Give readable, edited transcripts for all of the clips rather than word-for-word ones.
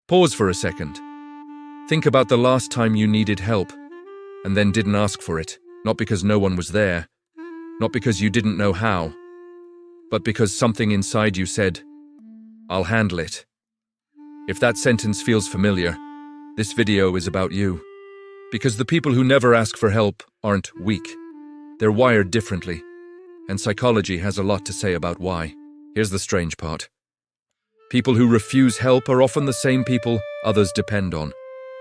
Pause for a second. Think about the last time you needed help, and then didn't ask for it, not because no one was there, not because you didn't know how, but because something inside you said, "I'll handle it." If that sentence feels familiar, this video is about you. Because the people who never ask for help aren't weak. They're wired differently, and psychology has a lot to say about why. Here's the strange part. People who refuse help are often the same people others depend on.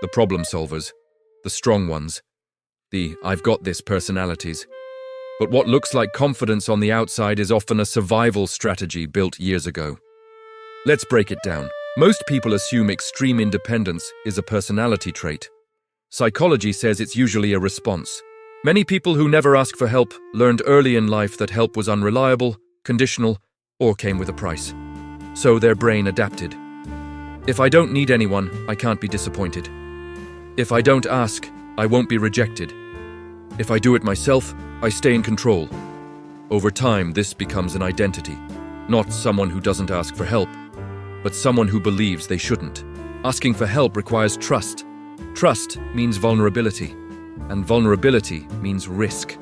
The problem solvers, the strong ones, the "I've got this" personalities. But what looks like confidence on the outside is often a survival strategy built years ago. Let's break it down. Most people assume extreme independence is a personality trait. Psychology says it's usually a response. Many people who never ask for help learned early in life that help was unreliable, conditional, or came with a price. So their brain adapted. If I don't need anyone, I can't be disappointed. If I don't ask, I won't be rejected. If I do it myself, I stay in control. Over time, this becomes an identity. Not someone who doesn't ask for help, but someone who believes they shouldn't. Asking for help requires trust. Trust means vulnerability, and vulnerability means risk.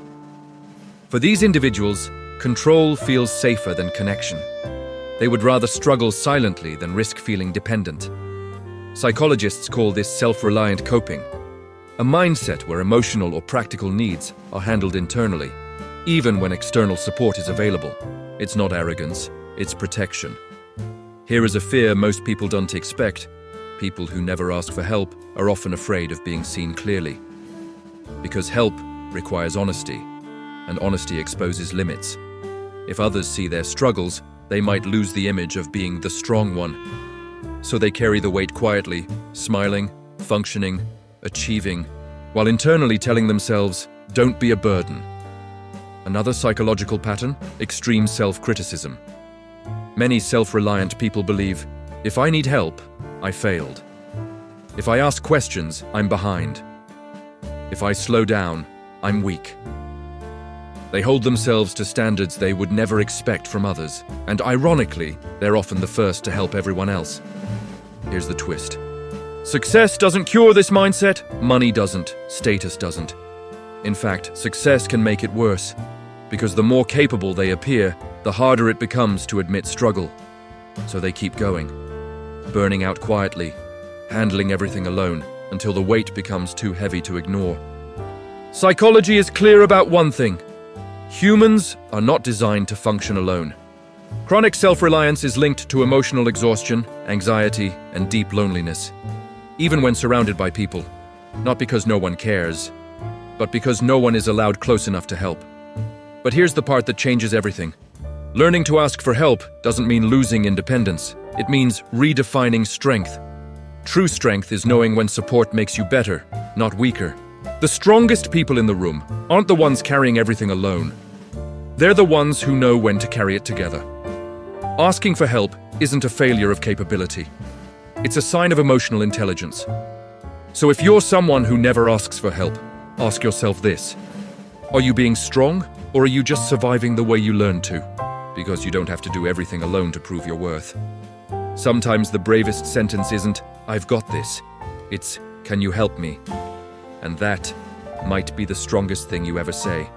For these individuals, control feels safer than connection. They would rather struggle silently than risk feeling dependent. Psychologists call this self-reliant coping, a mindset where emotional or practical needs are handled internally, even when external support is available. It's not arrogance, it's protection. Here is a fear most people don't expect. People who never ask for help are often afraid of being seen clearly. Because help requires honesty, and honesty exposes limits. If others see their struggles, they might lose the image of being the strong one. So they carry the weight quietly, smiling, functioning, achieving, while internally telling themselves, "Don't be a burden." Another psychological pattern: extreme self-criticism. Many self-reliant people believe, if I need help, I failed. If I ask questions, I'm behind. If I slow down, I'm weak. They hold themselves to standards they would never expect from others, and ironically, they're often the first to help everyone else. Here's the twist. Success doesn't cure this mindset, money doesn't, status doesn't. In fact, success can make it worse, because the more capable they appear, the harder it becomes to admit struggle. So they keep going, burning out quietly, handling everything alone, until the weight becomes too heavy to ignore. Psychology is clear about one thing. Humans are not designed to function alone. Chronic self-reliance is linked to emotional exhaustion, anxiety, and deep loneliness, even when surrounded by people. Not because no one cares, but because no one is allowed close enough to help. But here's the part that changes everything. Learning to ask for help doesn't mean losing independence. It means redefining strength. True strength is knowing when support makes you better, not weaker. The strongest people in the room aren't the ones carrying everything alone. They're the ones who know when to carry it together. Asking for help isn't a failure of capability. It's a sign of emotional intelligence. So if you're someone who never asks for help, ask yourself this. Are you being strong, or are you just surviving the way you learned to? Because you don't have to do everything alone to prove your worth. Sometimes the bravest sentence isn't, "I've got this." It's, "Can you help me?" And that might be the strongest thing you ever say.